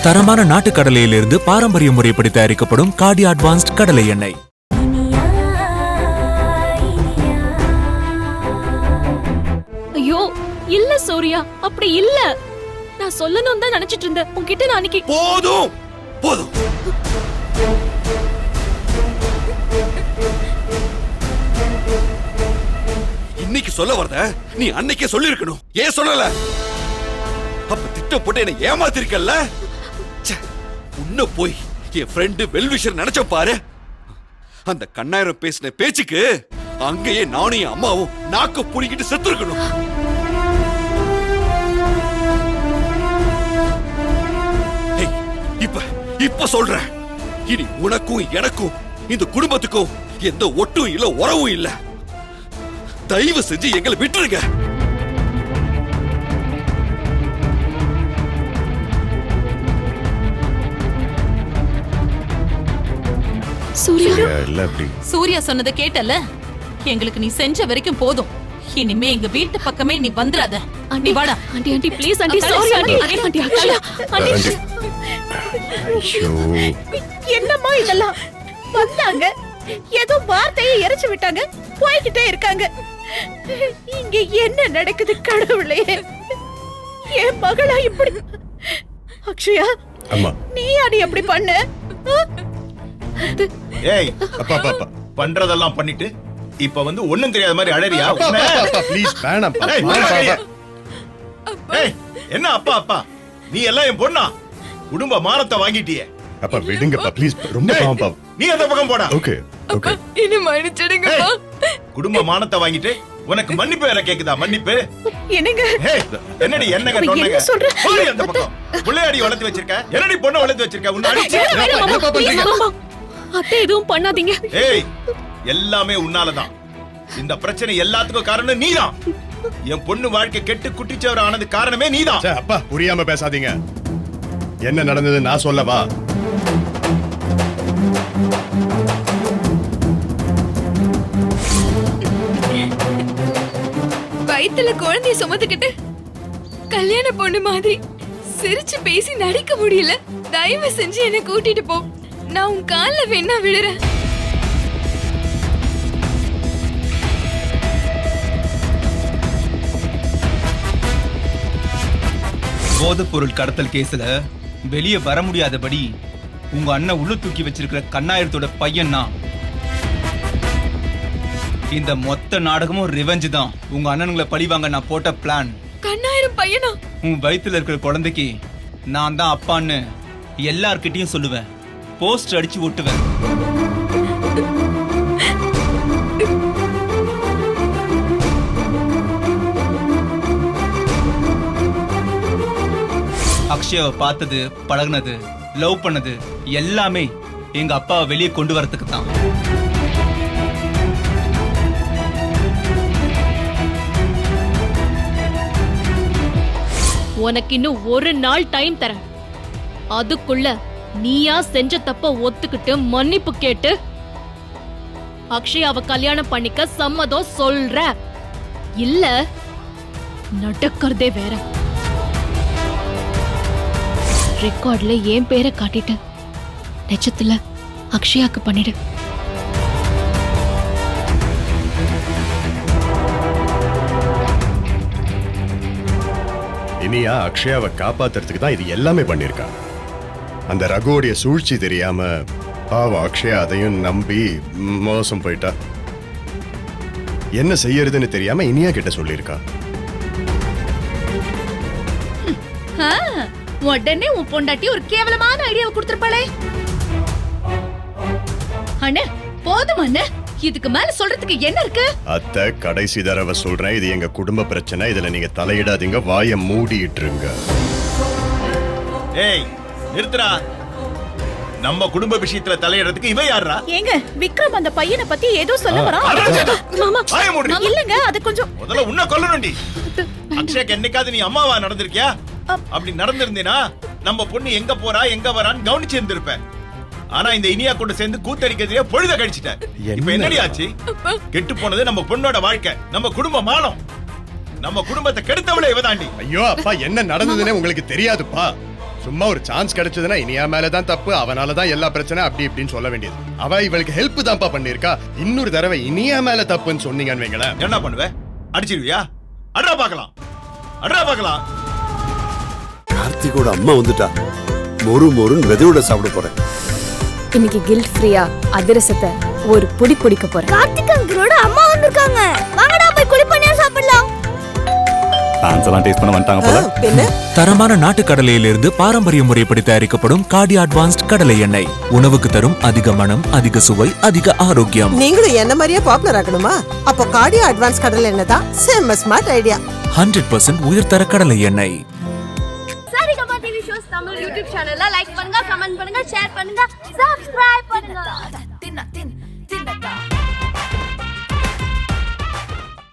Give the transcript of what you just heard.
தரமான நாட்டு கடலையிலிருந்து பாரம்பரிய முறைப்படி தயாரிக்கப்படும் கார்டி அட்வான்ஸ்ட் கடலை எண்ணெய். ஐயோ இல்ல சூர்யா, அப்படி இல்ல. நான் சொல்லணும் தான் நினைச்சிட்டு இருந்தேன் உன்கிட்ட. நான் அன்னைக்கு போதும் போதும். இன்னைக்கு சொல்ல வரத நீ அன்னைக்கே சொல்லி இருக்கணும். ஏன் சொல்லல? அப்ப திட்டம் போட்டு என்ன ஏமாத்திருக்கல்ல. உன்ன போய் என் ஃப்ரெண்டு வெல்விஷர் நினைச்ச பாரு. அந்த கண்ணாயிரம் பேசின பேச்சுக்கு அங்கேயே நானும் என் அம்மாவும் நாக்க புடிக்கிட்டு செத்து இருக்கணும். இப்ப சொல்றேன், இனி உனக்கும் எனக்கும் இந்த குடும்பத்துக்கும் எந்த ஒட்டும் இல்ல, உறவும் இல்ல. தயவு செஞ்சு எங்களை விட்டுருங்க. சூர்யா சொன்னதை கேட்டல. எங்களுக்கு நீ செஞ்ச வரைக்கும் போதும். இனிமே எங்க வீட்டு பக்கமே நீ வந்துடாத. ஆண்டி வாடா. Aunty aunty please aunty. Sorry aunty. Aunty Akshaya aunty. என்னம்மா இதெல்லாம்? வந்தாங்க, ஏதோ வார்த்தையை எரிச்சு விட்டாங்க, போய்கிட்டே இருக்காங்க. இங்க என்ன நடக்குது கடவுளே? என் மகளா இப்படி? அக்ஷயா அம்மா, நீ அடி அப்படி பண்ண? ஏய் அப்பா அப்பா பண்றதெல்லாம் பண்ணிட்டு இப்ப வந்து ஒண்ணும் தெரியாத மாதிரி அழறியா? ப்ளீஸ் வேணாம். ஏய் என்ன அப்பா அப்பா, நீ எல்லாம் என் பொண்ணா? குடும்ப மானத்தை வாங்கிட்டியே. அப்பா விடுங்கப்பா ப்ளீஸ், ரொம்ப பாவம்ப்பா. நீ அந்த பக்கம் போடா. Okay okay. இனி மன்னிச்சிடுங்கப்பா. குடும்ப மானத்தை வாங்கிட்டு உனக்கு மன்னிப்பு வேற கேக்குதா? மன்னிப்பு என்னங்க? என்னடி என்னங்க சொன்னங்க? போய் அந்த பக்கம். புள்ளையாடி வளர்த்து வச்சிருக்க, என்னடி பொண்ணு வளர்த்து வச்சிருக்க? உன்னை அடிச்சு அத்தை எதுவும் பண்ணாதீங்க. ஏய் எல்லாமே உன்னாலதான். இந்த பிரச்சனை எல்லாத்துக்கும் காரணம் நீதான். என் பொண்ணு வாழ்க்கை கெட்டு குட்டிச்சவர் ஆனது காரணமே நீதான். அப்பா புரியாம பேசாதீங்க. என்ன நடந்தது நான் சொல்லவா? வயித்துல குழந்தைய சுமந்துக்கிட்டு கல்யாண பொண்ணு மாதிரி சிரிச்சு பேசி நடிக்க முடியல. தயவு செஞ்சு என்ன கூட்டிட்டு போ. நான் உன் கால்ல வேணா விழுறேன். போதைப் பொருள் கடத்தல் கேஸ்ல வெளியே வர முடியாதபடி உங்க அண்ணன் உள்ள தூக்கி வச்சிருக்கிற கண்ணாயிரத்தோட பையன் தான். இந்த மொத்த நாடகமும் ரிவெஞ்ச் தான். உங்க அண்ணனுங்களை பழிவாங்க நான் போட்ட பிளான். கண்ணாயிரம் பையனா? உன் வயித்துல இருக்கிற குழந்தைக்கு நான் தான் அப்பான்னு எல்லார்கிட்டயும் சொல்லுவேன். போஸ்டர் அடிச்சு ஒட்டுவேன். அக்ஷயாவை பார்த்தது, பழகுனது, லவ் பண்ணது எல்லாமே எங்க அப்பாவை வெளியே கொண்டு வரதுக்கு தான். உனக்கு இன்னும் ஒரு நாள் டைம் தரேன். அதுக்குள்ள நீயா செஞ்ச தப்ப ஒத்துக்கிட்டு மன்னிப்பு கேட்டு அக்ஷயாவை கல்யாணம் பண்ணிக்க சம்மதம் சொல்ற. இல்ல நடக்கிறதே வேற. ரெக்கார்ட்ல என் பேரை காட்டிட்டு நிஜத்துல அக்ஷயாக்கு பண்ணிடு. இனியா அக்ஷயாவை காப்பாத்துறதுக்கு தான் இது எல்லாமே பண்ணிருக்காங்க. அந்த ரகுவோடைய சூழ்ச்சி தெரியாம பாவம் அக்ஷயா அதையும் நம்பி மோசம் போயிட்டா. என்ன செய்யறதுன்னு தெரியாம இனியா கிட்ட சொல்லிருக்கா. உடனே உன் பொண்டாட்டி ஒரு கேவலமான ஐடியாவை கொடுத்திருப்பாளே. அண்ணே போதும் அண்ணே, இதுக்கு மேல சொல்றதுக்கு என்ன இருக்கு? அத்தை கடைசி தடவை சொல்றேன், இது எங்க குடும்ப பிரச்சனை. இதுல நீங்க தலையிடாதீங்க. வாயை மூடிட்டுருங்க. ஏய் நிறுத்துடா. நம்ம குடும்ப விஷயத்துல தலையிடறதுக்கு இவ யாரா? ஏங்க விக்ரம் அந்த பையனை பத்தி ஏதோ சொல்ல வரான். இல்லங்க அது கொஞ்சம் முதல்ல உன்னை கொல்லணும்டி. அக்ஷயாக்கு என்னைக்காவது நீ அம்மாவா நடந்திருக்கியா? அப்படி நடந்திருந்தேனா நம்ம பொண்ணு எங்க போறா எங்க வரான்னு கவனிச்சு இருந்திருப்பேன். ஆனா இந்த இனியா கூட சேர்ந்து கூத்தடிக்கிறதுல பொழுத கழிச்சிட்ட. இப்ப என்னடி ஆச்சு? கெட்டு போனது நம்ம பொண்ணோட வாழ்க்கை, நம்ம குடும்ப மானம். நம்ம குடும்பத்தை கெடுத்தவளே இவதாண்டி. ஐயோ அப்பா, என்ன நடந்ததுன்னே உங்களுக்கு தெரியாதுப்பா. சும்மா ஒரு சான்ஸ் கிடைச்சதுன்னா இனியா மேலதான் தப்பு, அவனாலதான் எல்லா பிரச்சனை அப்படி இப்படின்னு சொல்ல வேண்டியது. அவ இவளுக்கு ஹெல்ப் தான்ப்பா பண்ணிருக்கா. இன்னொரு தடவை இனியா மேல தப்புன்னு சொன்னீங்கன்னு வைங்களேன். என்ன பண்ணுவ? அடிச்சிருவியா? அட்ரா பார்க்கலாம், அட்ரா பார்க்கலாம். கார்த்திகோட அம்மா வந்துட்டா. மொறு மொறுன்னு வெதையோட சாப்பிட போறேன். இன்னைக்கு கில்ட் ஃப்ரீயா அதிரசத்தை ஒரு புடி பிடிக்க போறேன். கார்த்திக் அங்கிளோட அம்மா வந்திருக்காங்க. வாங்கடா போய் குளிப்பணியா சாப்பிடலாம். டேஸ்ட் பண்ண வந்துட்டாங்க போல. தரமான நாட்டு கடலையிலிருந்து பாரம்பரிய முறைப்படி தயாரிக்கப்படும் காடி அட்வான்ஸ்ட் கடலை எண்ணெய் உணவுக்கு தரும் அதிக மனம், அதிக சுவை, அதிக ஆரோக்கியம். நீங்களும் என்ன மாதிரியே பாப்புலர் ஆகணுமா? அப்போ கார்டியோ அட்வான்ஸ் கடலை எண்ணெய் தான் செம்ம ஸ்மார்ட் ஐடியா. 100% உயர்தர கடலை எண்ணெய். Saregama TV shows Tamil YouTube சேனல்ல லைக் பண்ணுங்க, கமெண்ட் பண்ணுங்க, ஷேர் பண்ணுங்க, சப்ஸ்கிரைப் பண்ணுங்க.